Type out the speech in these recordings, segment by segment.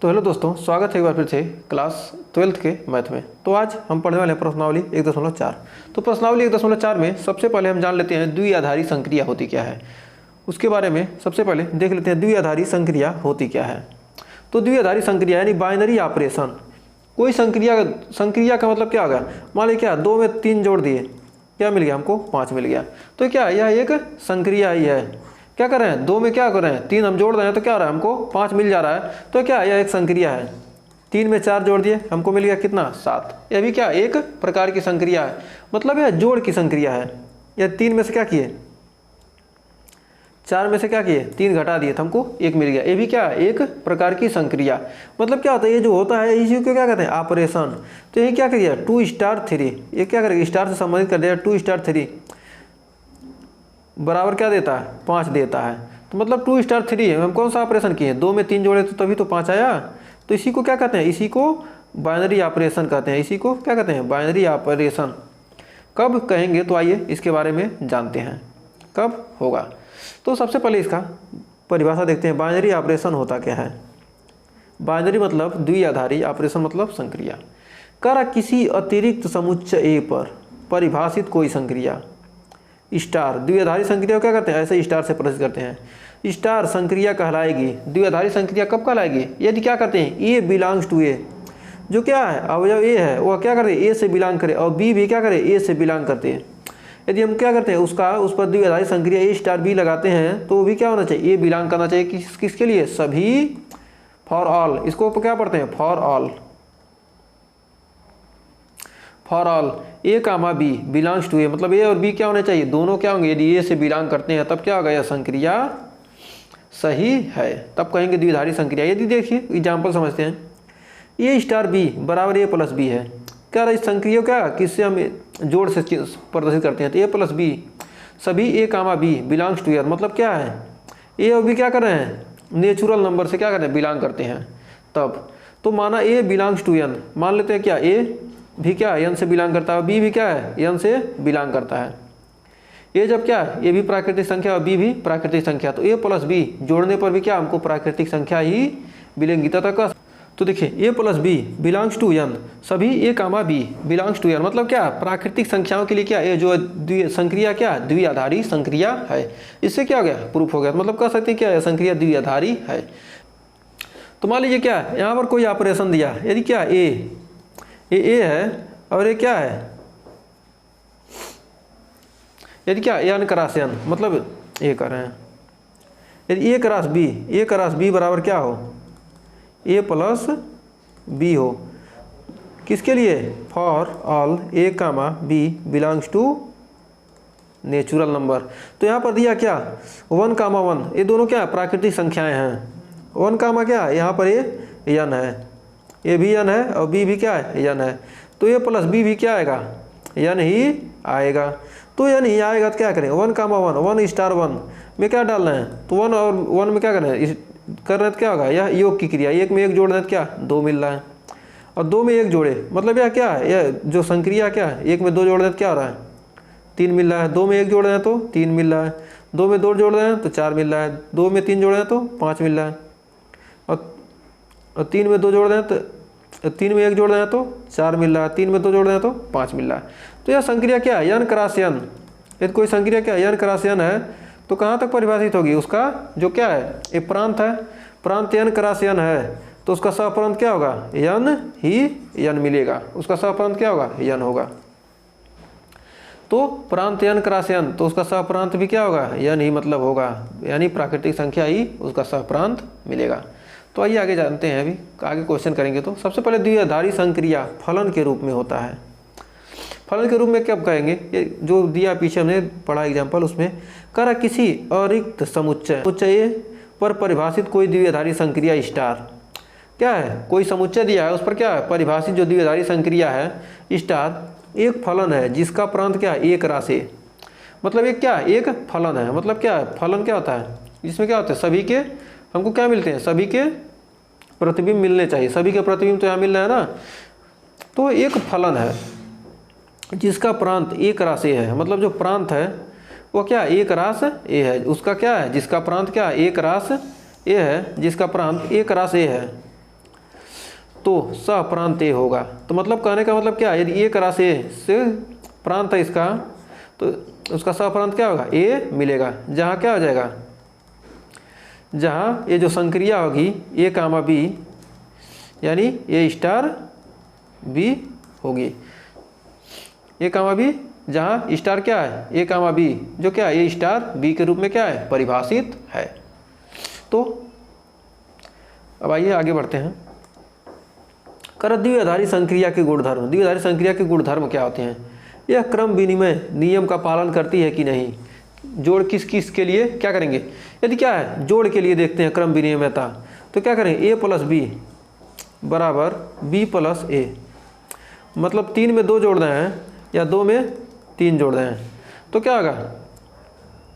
तो हेलो दोस्तों, स्वागत है एक बार फिर से क्लास 12th के मैथ में। तो आज हम पढ़ने वाले हैं प्रश्नावली 1.4। तो प्रश्नावली 1.4 में सबसे पहले हम जान लेते हैं द्विआधारी संक्रिया होती क्या है। उसके बारे में सबसे पहले देख लेते हैं द्विआधारी संक्रिया होती क्या है। तो द्विआधारी संक्रिया यानी बाइनरी ऑपरेशन। कोई संक्रिया का मतलब क्या होगा, मान लीजिए क्या 2 में 3 जोड़ दिए, क्या मिल गया हमको 5 मिल गया। तो क्या यह एक संक्रिया ही है। क्या कर रहे हैं, 2 में क्या कर रहे हैं 3 हम जोड़ रहे हैं तो क्या हो रहा है हमको 5 मिल जा रहा है। तो क्या यह एक संक्रिया है। 3 में 4 जोड़ दिए हमको मिल गया कितना 7। यह भी क्या एक प्रकार की संक्रिया है, मतलब यह जोड़ की संक्रिया है। यह 3 में से क्या किए 4 में से क्या किए 3 घटा दिए तो हमको 1 मिल गया। ये भी क्या एक प्रकार की संक्रिया। मतलब क्या होता है, ये जो होता है इसी को क्या कहते हैं ऑपरेशन। तो यही क्या करिए 2 स्टार 3, ये क्या करेगा स्टार से संबंधित कर दिया 2 स्टार 3 बराबर क्या देता है 5 देता है। तो मतलब 2 स्टार 3 है, हम कौन सा ऑपरेशन किए 2 में 3 जोड़े तो तभी तो 5 आया। तो इसी को क्या कहते हैं, इसी को बाइनरी ऑपरेशन कहते हैं। इसी को क्या कहते हैं बाइनरी ऑपरेशन। कब कहेंगे तो आइए इसके बारे में जानते हैं कब होगा। तो सबसे पहले इसका परिभाषा देखते हैं, बाइनरी ऑपरेशन होता क्या है। बाइनरी मतलब द्विआधारी, ऑपरेशन मतलब संक्रिया। करा किसी अतिरिक्त समुच्चय ए पर परिभाषित कोई संक्रिया स्टार। द्विआधारी संक्रिया क्या करते हैं, ऐसे स्टार से प्रदर्शित करते हैं। स्टार संक्रिया कहलाएगी। द्विआधारी संक्रिया कब कहलाएगी, यदि क्या करते हैं ए बिलोंग्स टू ए, जो क्या है अवयव ए है वह क्या करते हैं ए से बिलोंग करे, और बी भी क्या करे ए से बिलोंग करते हैं। यदि हम क्या करते हैं उस पर द्विआधारी संक्रिया ए स्टार बी लगाते हैं तो भी क्या होना चाहिए ए बिलोंग करना चाहिए किसके लिए, सभी, फॉर ऑल। इसको क्या पढ़ते हैं for all. For all A comma B belongs to A, मतलब ए और बी क्या होने चाहिए दोनों क्या होंगे, यदि ए से बिलोंग करते हैं तब क्या होगा यह संक्रिया सही है, तब कहेंगे द्विआधारी संक्रिया। यदि देखिए एग्जाम्पल समझते हैं, ए स्टार बी बराबर ए प्लस बी है। क्या इस संक्रिया क्या किससे हम जोड़ से प्रदर्शित करते हैं, तो ए प्लस बी सभी ए comma B belongs to A, मतलब क्या है ए और बी क्या कर रहे हैं नेचुरल नंबर से क्या कर रहे हैं बिलोंग करते हैं तब। तो माना ए बिलोंग्स टू एन, मान लेते हैं क्या ए भी क्या एन से बिलोंग करता है, बी भी क्या है एन से बिलोंग करता है। ये जब क्या ए भी प्राकृतिक संख्या और बी भी प्राकृतिक संख्या, तो ए प्लस बी जोड़ने पर भी क्या हमको प्राकृतिक संख्या ही मिलेंगी तथा। तो देखिए A plus B belongs to N, सभी ए comma B belongs to N, मतलब क्या प्राकृतिक संख्याओं के लिए क्या ये जो संक्रिया क्या द्विआधारी संक्रिया है। इससे क्या हो गया प्रूफ हो गया, मतलब कह सकते हैं क्या संक्रिया द्विआधारी है। तो मान लीजिए क्या यहाँ पर कोई ऑपरेशन दिया, यदि क्या ए है और ये क्या है यदि क्या एन क्रॉस एन, मतलब ए कर रहे हैं, यदि ए क्रॉस बी बराबर क्या हो ए प्लस बी हो, किसके लिए for all A comma B belongs to natural number. तो यहाँ पर दिया क्या 1 कामा 1, ये दोनों क्या प्राकृतिक संख्याएं हैं। 1 कामा क्या यहाँ पर ए एन है, ए भी एन है और बी भी क्या है एन है, तो ए प्लस बी भी क्या आएगा एन ही आएगा। तो एन ही आएगा तो क्या करें 1 कामा 1 1 स्टार 1 में क्या डालना है, तो 1 और 1 में क्या करना है कर रहे तो क्या होगा यह योग की क्रिया, 1 में 1 जोड़ रहे तो क्या 2 मिल रहा है, और 2 में 1 जोड़े मतलब यह क्या है यह जो संक्रिया क्या है 1 में 2 जोड़ रहे तो क्या हो रहा है 3 मिल रहा है, 2 में 1 जोड़ रहे हैं तो 3 मिल रहा है, 2 में 2 जोड़ रहे हैं तो 4 मिल रहा है, 2 में 3 जोड़ रहे हैं तो 5 मिल रहा है, और 3 में 2 जोड़ रहे हैं तो 3 में 1 जोड़ रहे हैं तो 4 मिल रहा है, 3 में 2 जोड़ रहे हैं तो 5 मिल रहा है। तो यह संक्रिया क्या है एन क्रॉस एन। यदि कोई संक्रिया क्या एन क्रॉस एन है तो कहाँ तक परिभाषित होगी, उसका जो क्या है ये प्रांत है, प्रांत एन क्रॉस एन है तो उसका सहप्रांत क्या होगा एन ही एन मिलेगा, उसका सहप्रांत क्या होगा एन होगा। तो प्रांत एन क्रॉस एन तो उसका सहप्रांत भी क्या होगा एन ही मतलब होगा, यानी प्राकृतिक संख्या ही उसका सहप्रांत मिलेगा। तो आइए आगे जानते हैं, अभी आगे क्वेश्चन करेंगे। तो सबसे पहले द्विआधारी संक्रिया फलन के रूप में होता है। फलन के रूप में क्या कहेंगे, ये जो दिया पीछे हमने पढ़ा एग्जाम्पल उसमें, करा किसी अरिक्त समुच्चय पर परिभाषित कोई द्विआधारी संक्रिया स्टार। क्या है कोई समुच्चय दिया है उस पर क्या है परिभाषित जो द्विआधारी संक्रिया है स्टार एक फलन है जिसका प्रांत क्या है एक राशि, मतलब एक क्या एक फलन है, मतलब क्या है फलन क्या होता है इसमें क्या होता है सभी के हमको क्या मिलते हैं सभी के प्रतिबिंब मिलने चाहिए, सभी के प्रतिबिंब तो यहाँ मिल रहा है ना। तो एक फलन है जिसका प्रांत एक राशि है, मतलब जो प्रांत है वो क्या एक रास ए है, उसका क्या है जिसका प्रांत क्या एक रास ए है, जिसका प्रांत एक रास ए है, तो सह प्रांत ए होगा। तो मतलब कहने का मतलब क्या है, यदि एक राशि ए से प्रांत है इसका, तो उसका सह प्रांत क्या होगा, ए मिलेगा। जहाँ क्या हो जाएगा, जहाँ ये जो संक्रिया होगी ए कामा बी, यानी ए स्टार बी होगी। ए कामा बी जहाँ स्टार क्या है, ए कामा बी, जो क्या है ए स्टार बी के रूप में क्या है, परिभाषित है। तो अब आइए आगे बढ़ते हैं। कर द्विआधारी संक्रिया के गुणधर्म। द्विआधारी संक्रिया के गुणधर्म क्या होते हैं, यह क्रम विनिमय नियम का पालन करती है कि नहीं। जोड़ किस किस के लिए क्या करेंगे, यदि क्या है जोड़ के लिए देखते हैं क्रम विनिमयता, तो क्या करें, ए प्लस बी बराबर बी प्लस ए। मतलब 3 में 2 जोड़ रहे हैं या 2 में 3 जोड़ रहे हैं, तो क्या होगा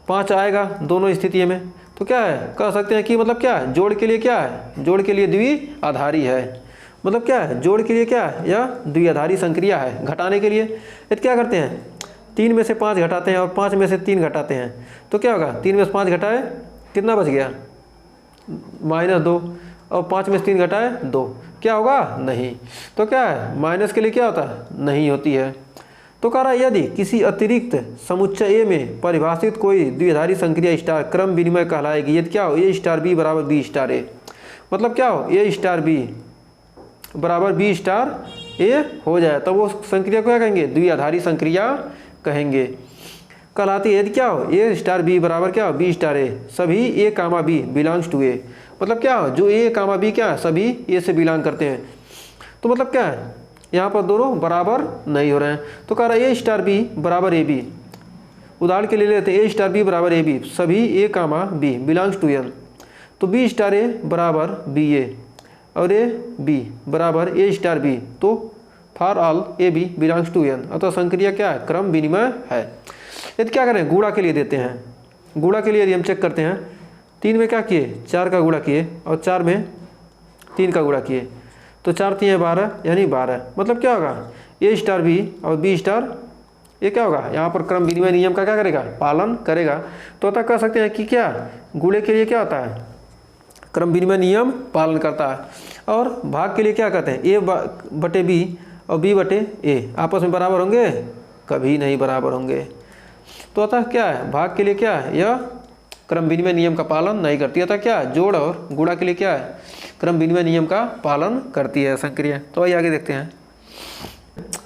5 आएगा दोनों स्थिति में। तो क्या है, कह सकते हैं कि मतलब क्या है, जोड़ के लिए क्या है, जोड़ के लिए द्विआधारी है। मतलब क्या है, जोड़ के लिए क्या है, यह द्विआधारी संक्रिया है। घटाने के लिए यदि क्या करते हैं, 3 में से 5 घटाते हैं और 5 में से 3 घटाते हैं, तो क्या होगा 3 में से 5 घटाए कितना बच गया, -2, और 5 में से 3 घटाए 2, क्या होगा नहीं। तो क्या है, माइनस के लिए क्या होता है, नहीं होती है। तो कह रहा है यदि किसी अतिरिक्त समुच्चय ए में परिभाषित कोई द्विआधारी संक्रिया स्टार क्रम विनिमय कहलाएगी, यदि क्या हो, ए स्टार बी बराबर बी स्टार ए। मतलब क्या हो, ए स्टार बी बराबर बी स्टार ए हो जाए, तब वो संक्रिया को क्या कहेंगे, द्विआधारी संक्रिया कहेंगे कहलाती है। यदि क्या हो, ए स्टार बी बराबर क्या हो, बी स्टार ए, सभी ए comma B belongs to A. मतलब क्या हो, जो ए कामा बी क्या है, सभी ए से बिलोंग करते हैं। तो मतलब क्या है, यहाँ पर दोनों बराबर नहीं हो रहे हैं। तो कह रहा है ए स्टार बी बराबर ए बी, उदाहरण के लिए लेते हैं ए स्टार बी बराबर ए बी, सभी ए comma B belongs to N. तो बी स्टार ए बराबर बी ए और ए बी बराबर ए स्टार बी, तो for all A b belongs to N. अतः संक्रिया क्या है, क्रम विनिमय है। यदि क्या करें, गुणा के लिए देते हैं। गुणा के लिए यदि हम चेक करते हैं, 3 में क्या किए, 4 का गुणा किए और 4 में 3 का गुणा किए, तो 4 3 12 यानी 12। मतलब क्या होगा, ए स्टार बी और बी स्टार ये क्या होगा, यहाँ पर क्रम विनिमय नियम का क्या करेगा, पालन करेगा। तो अतः कह सकते हैं कि क्या गुणे के लिए क्या होता है, क्रम विनिमय नियम पालन करता है। और भाग के लिए क्या कहते हैं, ए बटे बी और बी बटे ए आपस में बराबर होंगे, कभी नहीं बराबर होंगे। तो अतः क्या है, भाग के लिए क्या है, यह क्रम विनिमय नियम का पालन नहीं करती। अतः क्या है, जोड़ और गुणा के लिए क्या है, क्रम विनिमय नियम का पालन करती है संक्रिया। तो आइए आगे देखते हैं।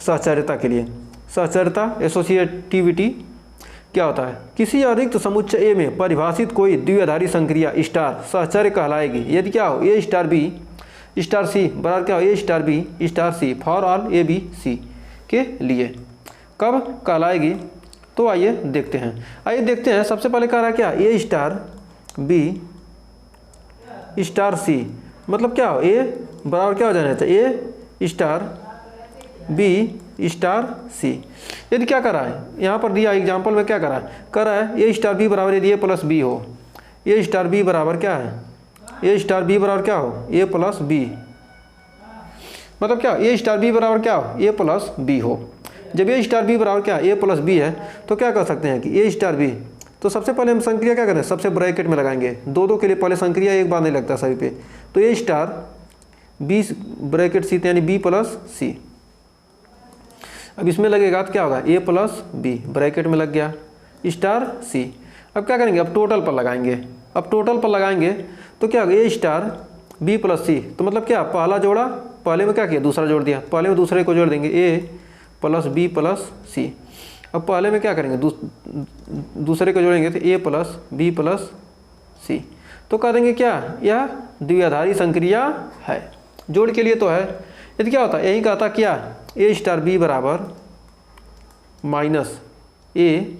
सहचर्यता के लिए, सहचर्यता एसोसिएटिविटी क्या होता है, किसी अतिरिक्त समुच्चय ए में परिभाषित कोई द्विआधारी संक्रिया स्टार सहचर्य कहलाएगी, यदि क्या हो, A star B star C बराबर क्या हो, A star B star C for all A B C के लिए। कब कहलाएगी, तो आइए देखते हैं। आइए देखते हैं, सबसे पहले कह रहा है क्या, ए स्टार बी स्टार सी। मतलब क्या हो, ए बराबर क्या हो जाना चाहिए, ए स्टार बी स्टार सी। यदि क्या करा है, यहाँ पर दिया एग्जाम्पल में क्या करा है, कर रहा है ए स्टार बी बराबर यदि ए प्लस बी हो, ए स्टार बी बराबर क्या है, ए स्टार बी बराबर क्या हो, ए प्लस बी। मतलब क्या, ए स्टार बी बराबर क्या हो, ए प्लस बी हो। जब ए स्टार बी बराबर क्या ए प्लस बी है, तो क्या कर सकते हैं कि ए स्टार बी, तो सबसे पहले हम संक्रिया क्या करें, सबसे ब्रैकेट में लगाएंगे, दो के लिए पहले संक्रिया एक बार नहीं लगता सभी पे। तो ए स्टार बी ब्रैकेट सी यानी बी प्लस सी। अब इसमें लगेगा तो क्या होगा, ए प्लस बी ब्रैकेट में लग गया स्टार सी। अब क्या करेंगे, अब टोटल पर लगाएंगे। अब टोटल पर लगाएंगे तो क्या होगा, ए स्टार बी प्लस सी। तो मतलब क्या, पहला जोड़ा, पहले में क्या किया, दूसरा जोड़ दिया, पहले में दूसरे को जोड़ देंगे, ए प्लस बी प्लस सी। अब पहले में क्या करेंगे, दूसरे को जोड़ेंगे तो ए प्लस बी प्लस सी। तो कह देंगे क्या, यह द्विआधारी संक्रिया है। जोड़ के लिए तो है। यदि क्या होता है, यही कहता क्या, ए स्टार बी बराबर माइनस ए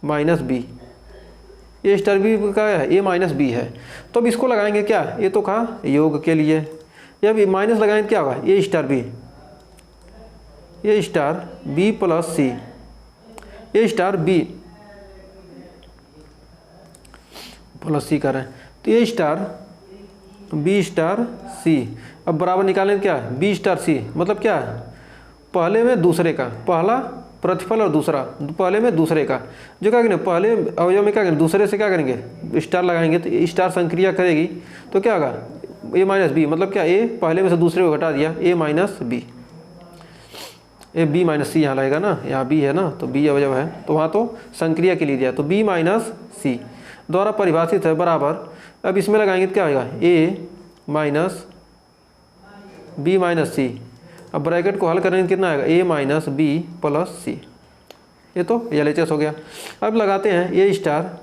माइनस बी, ए स्टार बी का है ए माइनस बी है। तो अब इसको लगाएंगे क्या, ये तो कहा योग के लिए, जब माइनस लगाएंगे क्या होगा, ए स्टार बी प्लस सी, ए स्टार बी प्लस सी कर रहे हैं, तो ए स्टार बी स्टार सी। अब बराबर निकालें क्या, बी स्टार सी। मतलब क्या है, पहले में दूसरे का, पहला प्रतिफल और दूसरा पहले में दूसरे का, जो क्या करेंगे, पहले अवयव में क्या करेंगे, दूसरे से क्या करेंगे, स्टार लगाएंगे तो स्टार संक्रिया करेगी। तो क्या होगा, ए माइनस बी मतलब क्या, ए पहले में से दूसरे को घटा दिया, A minus B, A B minus C यहाँ लगेगा ना, यहाँ बी है ना, तो बी अवयव है तो वहाँ तो संक्रिया के लिए दिया, तो बी माइनस सी द्वारा परिभाषित है बराबर, अब इसमें लगाएंगे तो क्या होगा, ए माइनस बी माइनस सी, अब ब्रैकेट को हल करेंगे कितना आएगा, ए माइनस बी प्लस सी, ये तो LHS हो गया। अब लगाते हैं ए स्टार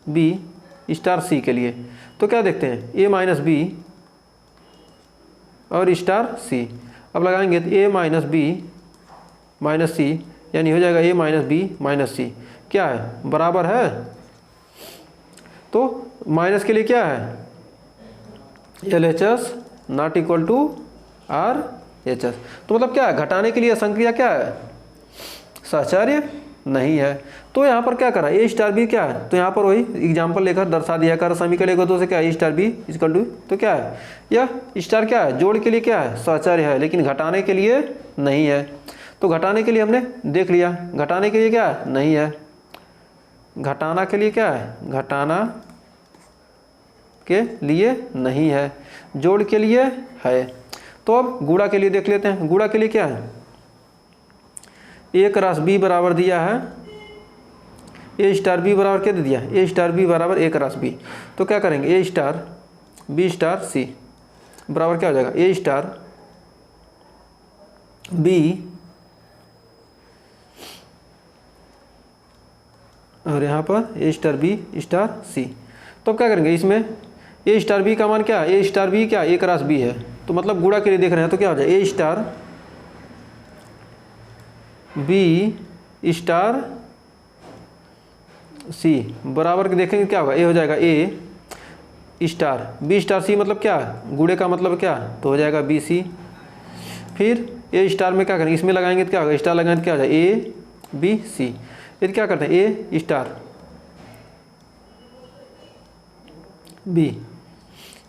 बी स्टार सी के लिए, तो क्या देखते हैं, ए माइनस बी और स्टार सी, अब लगाएंगे तो ए माइनस बी माइनस सी यानी हो जाएगा ए माइनस बी माइनस सी, क्या है बराबर है, तो माइनस के लिए क्या है, LHS not equal to RHS, तो मतलब क्या है, घटाने के लिए संक्रिया क्या है, सहचर्य नहीं है। तो यहाँ पर क्या करा, ए स्टार बी क्या है, तो यहाँ पर वही एग्जाम्पल लेकर दर्शा दिया कर, समीकरण 1 और 2 से क्या है, ए स्टार बी इक्वल टू, तो क्या है, यह स्टार क्या है, जोड़ के लिए क्या है, सहचर्य है, लेकिन घटाने के लिए नहीं है। तो घटाने के लिए हमने देख लिया, घटाने के लिए क्या है, नहीं है, घटाना के लिए क्या है, घटाना के लिए नहीं है, जोड़ के लिए है। तो अब गुणा के लिए देख लेते हैं, गुणा के लिए क्या है, ए क्रॉस बी बराबर दिया है, ए स्टार बी बराबर क्या दे दिया, ए स्टार बी बराबर ए क्रॉस बी, तो क्या करेंगे, ए स्टार बी स्टार सी बराबर क्या हो जाएगा, ए स्टार बी और यहाँ पर ए स्टार बी स्टार सी, तो अब क्या करेंगे, इसमें ए स्टार बी का मान क्या है, ए स्टार बी क्या ए क्रॉस बी है, तो मतलब गुणा के लिए देख रहे हैं, तो क्या हो जाएगा, ए स्टार बी स्टार सी बराबर के देखेंगे क्या होगा, ए हो जाएगा ए स्टार बी स्टार सी मतलब क्या, गुणे का मतलब क्या, तो हो जाएगा बी सी, फिर ए स्टार में क्या करेंगे, इसमें लगाएंगे तो क्या होगा, स्टार लगाएंगे तो क्या हो जाएगा, ए बी सी, यदि क्या करते हैं, ए स्टार बी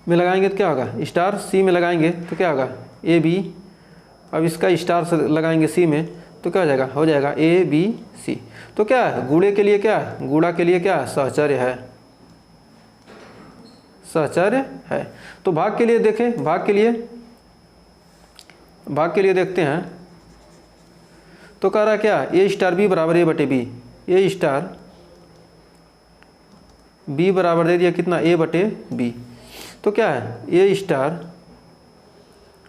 में लगाएंगे तो क्या होगा, स्टार सी में लगाएंगे तो क्या होगा, ए बी, अब इसका स्टार से लगाएंगे सी में तो क्या हो जाएगा, हो जाएगा ए बी सी, तो क्या है, गुणे के लिए क्या है, गुणा के लिए क्या है, सहचर्य है, सहचर्य है। तो भाग के लिए देखें, भाग के लिए देखते हैं, तो कह रहा है क्या, ए स्टार बी बराबर ए बटे बी, ए स्टार बी बराबर दे दिया कितना, ए बटे बी, तो क्या है, ए स्टार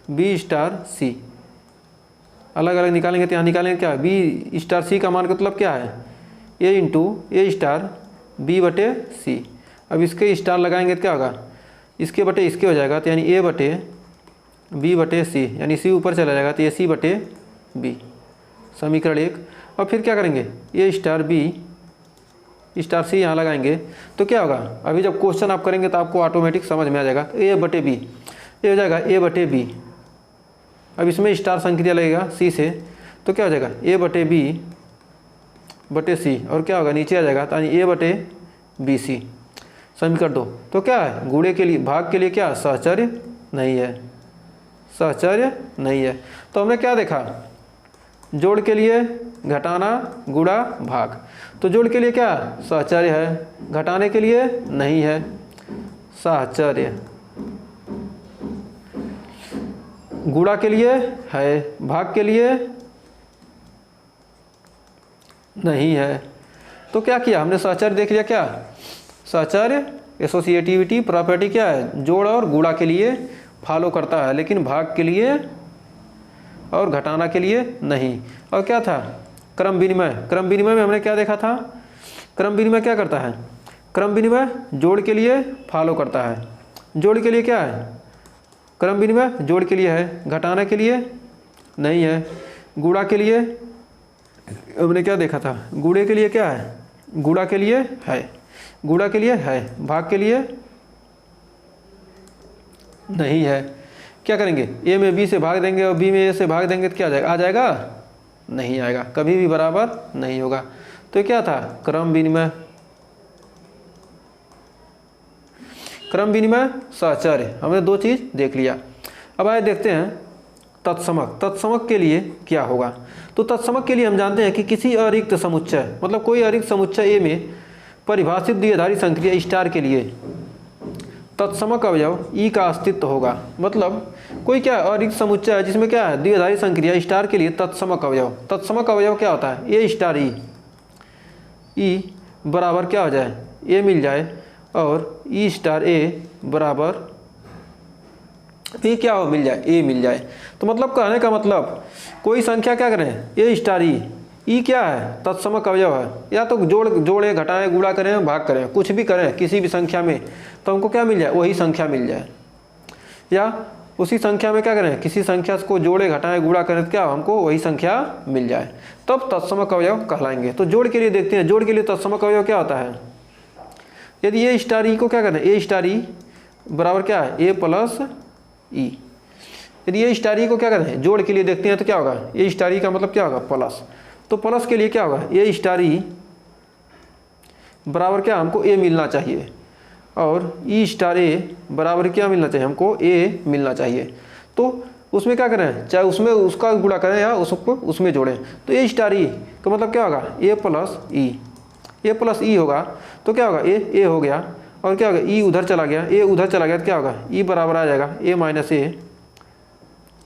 बी स्टार सी, अलग अलग निकालेंगे तो यहाँ निकालेंगे क्या, बी स्टार सी का मान का मतलब क्या है, ए इंटू ए स्टार बी बटे सी, अब इसके स्टार लगाएंगे तो क्या होगा, इसके बटे इसके हो जाएगा, तो यानी ए बटे बी बटे सी, यानी सी ऊपर चला जाएगा तो ए सी बटे बी, समीकरण 1। और फिर क्या करेंगे, ए स्टार बी स्टार सी यहाँ लगाएंगे तो क्या होगा, अभी जब क्वेश्चन आप करेंगे तो आपको ऑटोमेटिक समझ में आ जाएगा, तो ए बटे बी, ये हो जाएगा ए बटे बी, अब इसमें स्टार संक्रिया लगेगा सी से, तो क्या हो जाएगा, ए बटे बी बटे सी, और क्या होगा, नीचे आ जाएगा तो ए बटे बी सी, समीकरण 2। तो क्या है, गुणे के लिए, भाग के लिए क्या, सहचर्य नहीं है, सहचर्य नहीं है। तो हमने क्या देखा, जोड़ के लिए घटाना गुणा भाग, तो जोड़ के लिए क्या, सहचर्य है, घटाने के लिए नहीं है, सहचर्य, गुणा के लिए है, भाग के लिए नहीं है। तो क्या किया हमने, सहचर्य देख लिया, क्या सहचर्य एसोसिएटिविटी प्रॉपर्टी क्या है, जोड़ और गुणा के लिए फॉलो करता है, लेकिन भाग के लिए और घटाना के लिए नहीं। और क्या था, क्रम विनिमय, क्रम विनिमय में हमने क्या देखा था, क्रम विनिमय क्या करता है, क्रम विनिमय जोड़ के लिए फॉलो करता है, जोड़ के लिए क्या है, क्रम विनिमय जोड़ के लिए है, घटाने के लिए नहीं है। गुणा के लिए हमने क्या देखा था, गुणे के लिए क्या है, गुणा के लिए है, गुणा के लिए है, भाग के लिए नहीं है। क्या करेंगे, ए में बी से भाग देंगे और बी में ए से भाग देंगे तो क्या आ जाएगा, आ जाएगा, नहीं आएगा, कभी भी बराबर नहीं होगा। तो क्या था, क्रम विनिमय, क्रम विनिमय सहचर्य, हमने दो चीज देख लिया। अब आए देखते हैं तत्समक, तत्समक के लिए क्या होगा। तो तत्समक के लिए हम जानते हैं कि किसी अरिक्त समुच्चय, मतलब कोई अरिक्त समुच्चय ए में परिभाषित द्विआधारी संक्रिया स्टार के लिए तत्समक अवयव ई का अस्तित्व होगा। मतलब कोई क्या अरिक्त समुच्चय है जिसमें क्या है द्विआधारी संक्रिया स्टार के लिए तत्समक अवयव। तत्समक अवयव क्या होता है ए स्टार ई बराबर क्या हो जाए ए मिल जाए और ई स्टार ए बराबर भी क्या हो मिल जाए ए मिल जाए। तो मतलब कहने का मतलब कोई संख्या क्या करें ए स्टार ई क्या है तत्समक अवयव है, या तो जोड़े घटाएं गुणा करें भाग करें कुछ भी करें किसी भी संख्या में तो हमको क्या मिल जाए वही संख्या मिल जाए, या उसी संख्या में क्या करें किसी संख्या को जोड़े घटाएं गुणा करें तो क्या हमको वही संख्या मिल जाए, तब तत्समक अवयव कहलाएंगे। तो जोड़ के लिए देखते हैं, जोड़ के लिए तत्समक अवयव क्या होता है। यदि ए स्टार ई को क्या करें ए स्टार ई बराबर क्या है ए प्लस ई, यदि ए स्टार ई को क्या करें जोड़ के लिए देखते हैं तो क्या होगा ए स्टार ई का मतलब क्या होगा प्लस, तो प्लस के लिए क्या होगा ए स्टार ई बराबर क्या हमको ए मिलना चाहिए और ई स्टार ए बराबर क्या मिलना चाहिए हमको ए मिलना चाहिए। तो उसमें क्या करें चाहे उसमें उसका गुणा करें या उसको उसमें जोड़ें, तो ए स्टार ई का मतलब क्या होगा ए प्लस ई होगा, तो क्या होगा ए हो गया और क्या होगा ई उधर चला गया ए उधर चला गया तो क्या होगा ई बराबर आ जाएगा ए माइनस ए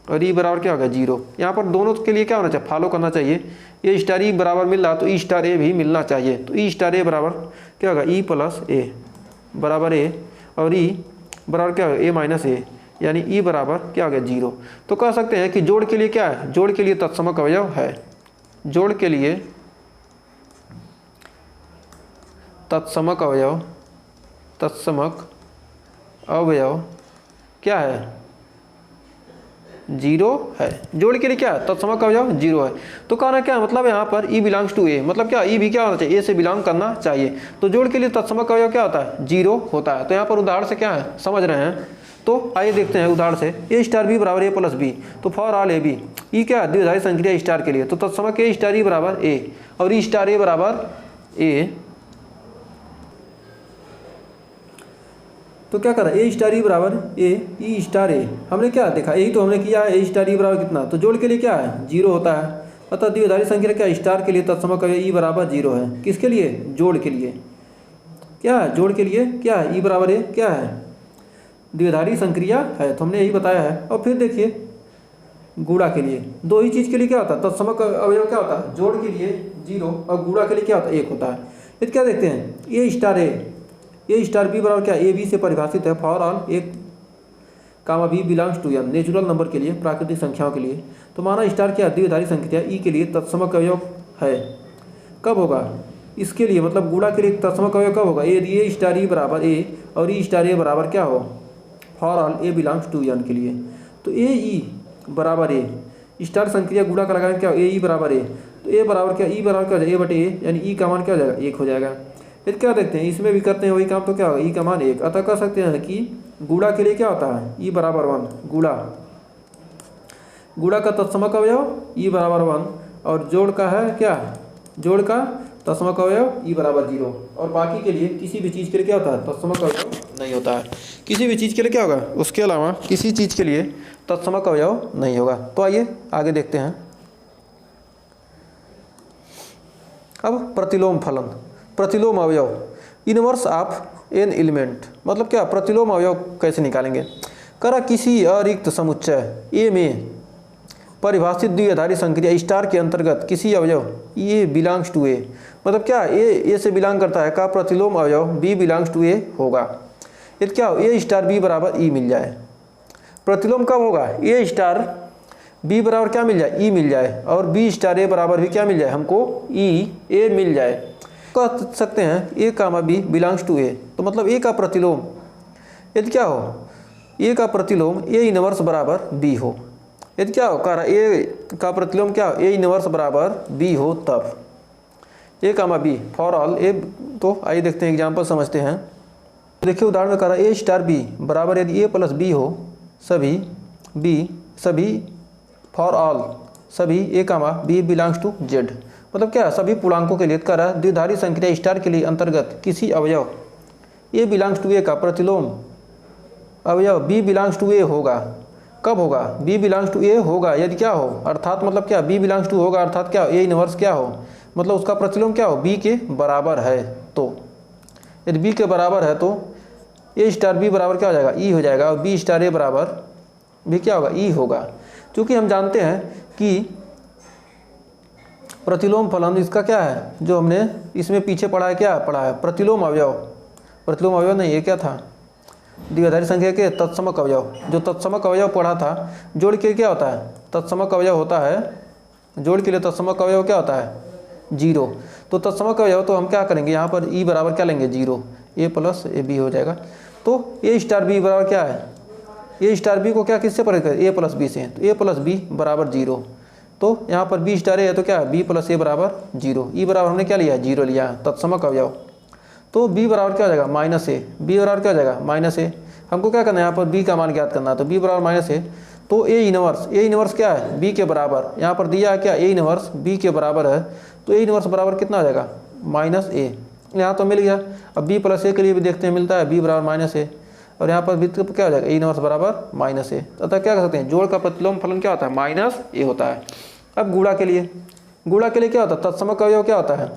और ई बराबर क्या होगा 0। यहाँ पर दोनों के लिए क्या होना चाहिए फॉलो करना चाहिए, ए स्टार ई बराबर मिल रहा तो ई स्टार ए भी मिलना चाहिए, तो ई स्टार ए बराबर क्या होगा ई प्लस ए बराबर ए और ई बराबर क्या होगा ए माइनस ए, यानी ई बराबर क्या हो गया 0। तो कह सकते हैं कि जोड़ के लिए क्या है जोड़ के लिए तत्समक अवयव है, जोड़ के लिए तत्समक अवयव क्या है 0 है। जोड़ के लिए क्या है तत्समक अवयव 0 है। तो कहना क्या मतलब यहाँ पर ई बिलोंग्स टू ए, मतलब क्या ई भी क्या होना चाहिए ए से बिलोंग करना चाहिए, तो जोड़ के लिए तत्समक अवयव क्या होता है 0 होता है। तो यहाँ पर उदाहरण से क्या है समझ रहे हैं, तो आइए देखते हैं उदाहरण से ए स्टार बी बराबर ए प्लस बी, तो for all A b e क्या है द्विआधारी संक्रिया स्टार के लिए, तो तत्समक ए स्टार ई बराबर ए और ई स्टार ए बराबर ए, तो क्या करा ए स्टार ई बराबर ए ई स्टार ए हमने क्या देखा यही तो हमने किया है ए स्टार ई बराबर कितना, तो जोड़ के लिए क्या है 0 होता है, अतः द्विआधारी संख्या क्या स्टार के लिए तत्समक अवयव ई बराबर 0 है। किसके लिए जोड़ के लिए क्या है जोड़ के लिए क्या है ई बराबर ए क्या है द्विआधारी संक्रिया है, तो हमने यही बताया है। और फिर देखिए गुणा के लिए दो ही चीज़ के लिए क्या होता है तत्समक अवयव क्या होता है जोड़ के लिए 0 और गुणा के लिए क्या होता है 1 होता है। फिर क्या देखते हैं ए स्टार बी बराबर क्या ए बी से परिभाषित है for all A comma B belongs to N natural number के लिए प्राकृतिक संख्याओं के लिए, तो माना स्टार क्या द्विआधारी संख्या ई के लिए तत्समक अवयव है, कब होगा इसके लिए मतलब गुणा के लिए तत्समक अवयव कब होगा ए स्टार ई बराबर ए और ई स्टार ए बराबर क्या हो for all a belongs to N के लिए, तो ए ई बराबर ए स्टार संक्रिया गुणा का लगाएंगे क्या ए ई बराबर ए, तो ए बराबर क्या ई बराबर क्या हो जाएगा ए बटे ए, यानी ई का मान क्या हो जाएगा 1 हो जाएगा। फिर क्या देखते हैं इसमें भी करते हैं वही काम, तो क्या होगा ई का मान 1, अतः कह सकते हैं कि गुणा के लिए क्या होता है ई बराबर 1 गुणा का तत्समक अवयव ई बराबर 1 और जोड़ का है क्या जोड़ का तत्समक अवयव ई बराबर 0, और बाकी के लिए किसी भी चीज़ के लिए क्या होता है तत्समक अवयव नहीं होता है, किसी भी चीज़ के लिए क्या होगा उसके अलावा किसी चीज़ के लिए तत्समक अवयव नहीं होगा। तो आइए आगे देखते हैं। अब प्रतिलोम फलन प्रतिलोम अवयव इनवर्स ऑफ एन एलिमेंट, मतलब क्या प्रतिलोम अवयव कैसे निकालेंगे। करा किसी अरिक्त समुच्चय ए में परिभाषित द्विआधारी संक्रिया स्टार के अंतर्गत किसी अवयव ए बिलोंग्स टू ए, मतलब क्या ए से बिलोंग करता है का प्रतिलोम अवयव बी बिलोंग्स टू ए होगा। यदि क्या हो ए स्टार बी बराबर ई मिल जाए, प्रतिलोम कब होगा ए स्टार बी बराबर क्या मिल जाए ई मिल जाए और बी स्टार ए बराबर भी क्या मिल जाए हमको ई ए मिल जाए, कह सकते हैं ए कामा बी बिलोंग्स टू ए, तो मतलब ए का प्रतिलोम यदि क्या हो ए का प्रतिलोम ए इनवर्स बराबर बी हो, यदि क्या हो कह रहा ए का प्रतिलोम क्या हो ए इनवर्स बराबर बी हो तब ए कामा बी फॉर ऑल ए। तो आइए देखते हैं एग्जाम्पल समझते हैं। देखिए उदाहरण में कह रहा है ए स्टार बी बराबर यदि ए प्लस बी हो सभी फॉर ऑल सभी ए comma B belongs to Z, मतलब क्या सभी पूर्णांकों के लिए कह रहा है द्विआधारी संक्रिया स्टार के लिए अंतर्गत किसी अवयव ए बिलोंग्स टू ए का प्रतिलोम अवयव बी बिलोंग्स टू ए होगा, कब होगा बी बिलोंग्स टू ए होगा यदि क्या हो अर्थात मतलब क्या बी बिलोंग्स टू होगा अर्थात क्या ए इनवर्स क्या हो मतलब उसका प्रतिलोम क्या हो बी के बराबर है, तो यदि बी के बराबर है तो ए स्टार बी बराबर क्या हो जाएगा, ई हो जाएगा, और बी स्टार ए बराबर भी क्या होगा, ई होगा। क्योंकि हम जानते हैं कि प्रतिलोम फलन इसका क्या है, जो हमने इसमें पीछे पढ़ा है, क्या पढ़ा है, प्रतिलोम अवयव, प्रतिलोम अवयव नहीं, ये क्या था, द्विआधारी संख्या के तत्समक अवयव। जो तत्समक अवयव पढ़ा था, जोड़ के क्या होता है, तत्समक अवयव होता है, जोड़ के लिए तत्समक अवयव क्या होता है, 0। तो तत्समक अवयव तो हम क्या करेंगे, यहाँ पर ई बराबर क्या लेंगे, 0, ए प्लस ए बी हो जाएगा। तो ए स्टार बी बराबर क्या है, ए स्टार बी को क्या किससे पढ़ कर, ए प्लस बी से, तो ए प्लस बी बराबर 0। तो यहाँ पर बी स्टार ए है तो क्या है, बी प्लस ए बराबर 0, ई बराबर हमने क्या लिया, 0 लिया है, तत्समक अवयव। तो बी बराबर क्या हो जाएगा, माइनस ए, बी बराबर क्या हो जाएगा, माइनस ए। हमको क्या करना है, यहाँ पर बी का मान ज्ञात करना है, तो बी बराबर माइनस ए। तो ए इनवर्स क्या है, बी के बराबर, यहाँ पर दिया है क्या, ए इनवर्स बी के बराबर है, तो ए इनवर्स बराबर कितना हो जाएगा, माइनस ए। यहाँ तो मिल गया। अब बी प्लस ए के लिए भी देखते हैं, मिलता है बी बराबर माइनस ए, और यहाँ पर भी क्या हो जाएगा, ए इनवर्स बराबर माइनस ए। अतः क्या कर सकते हैं, जोड़ का प्रतिलोम फलन क्या होता है, माइनस ए होता है। अब गुणा के लिए क्या होता है, तत्समक अवयव क्या होता है,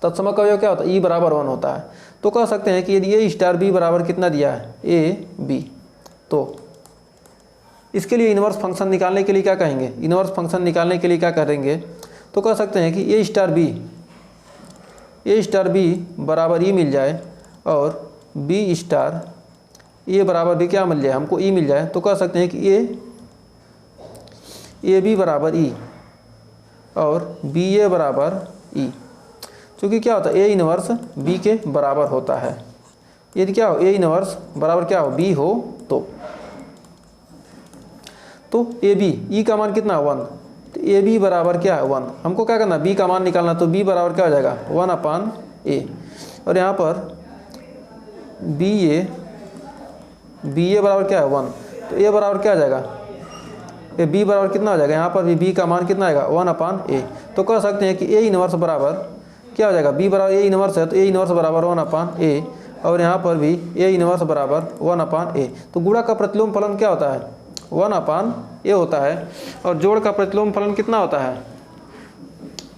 तत्समक अवयव क्या होता है, ई बराबर 1 होता है। तो कह सकते हैं कि यदि ए स्टार बी बराबर कितना दिया है, ए बी, तो इसके लिए इन्वर्स फंक्शन निकालने के लिए क्या कहेंगे, इन्वर्स फंक्शन निकालने के लिए क्या करेंगे, तो कह सकते हैं कि ए स्टार बी बराबर ई मिल जाए और बी स्टार ए बराबर भी क्या मिल जाए, हमको ई मिल जाए। तो कह सकते हैं कि ए बी बराबर ई और बी ए बराबर ई, क्योंकि क्या होता है, ए इनवर्स बी के बराबर होता है। यदि क्या हो, ए इनवर्स बराबर क्या हो, बी हो, तो ए बी, ई का मान कितना, 1, तो ए बी बराबर क्या है, 1। हमको क्या करना, बी का मान निकालना, तो बी बराबर क्या हो जाएगा, 1/a। और यहाँ पर बी ए बराबर क्या है, 1, तो ए बराबर क्या आ जाएगा, ए बी बराबर कितना हो जाएगा, यहाँ पर भी बी का मान कितना आएगा, 1/a। तो कह सकते हैं कि ए इनवर्स बराबर क्या हो जाएगा, बी बराबर ए इनवर्स है, तो ए इनवर्स बराबर 1/a, और यहाँ पर भी ए इनवर्स बराबर 1/a। तो गुणा का प्रतिलोम फलन क्या होता है, 1/a होता है, और जोड़ का प्रतिलोम फलन कितना होता है,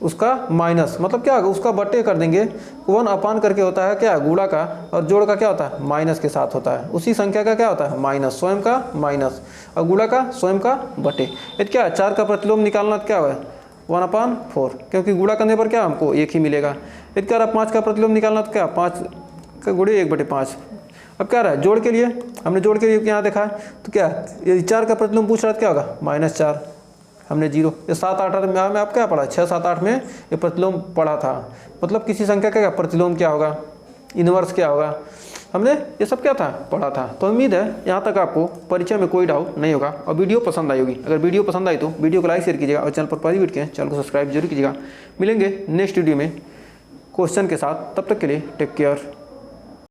उसका माइनस, मतलब क्या होगा, उसका बट्टे कर देंगे, 1/, करके होता है क्या, गुणा का, और जोड़ का क्या होता है, माइनस के साथ होता है। उसी संख्या का क्या होता है, माइनस, स्वयं का माइनस, और गुणा का स्वयं का बट्टे। ये क्या है, 4 का प्रतिलोम निकालना क्या है, 1/4, क्योंकि गुणा करने पर क्या हमको 1 ही मिलेगा। यदि क्या रहा 5 का प्रतिलोम निकालना, तो क्या 5 का गुणे 1/5। अब क्या रहा है, जोड़ के लिए, हमने जोड़ के लिए यहाँ देखा है, तो क्या यदि 4 का प्रतिलोम पूछ रहा है, तो क्या होगा, -4, हमने 0। ये 7-8 में आप क्या पढ़ा, 6-7-8 में ये प्रतिलोम पढ़ा था, मतलब किसी संख्या का क्या प्रतिलोम क्या होगा, इनवर्स क्या होगा, हमने ये सब क्या था, पढ़ा था। तो उम्मीद है यहाँ तक आपको परिचय में कोई डाउट नहीं होगा, और वीडियो पसंद आई होगी। अगर वीडियो पसंद आई तो वीडियो को लाइक शेयर कीजिएगा, और चैनल पर पहली वीडियो के चैनल को सब्सक्राइब जरूर कीजिएगा। मिलेंगे नेक्स्ट वीडियो में क्वेश्चन के साथ, तब तक के लिए टेक केयर।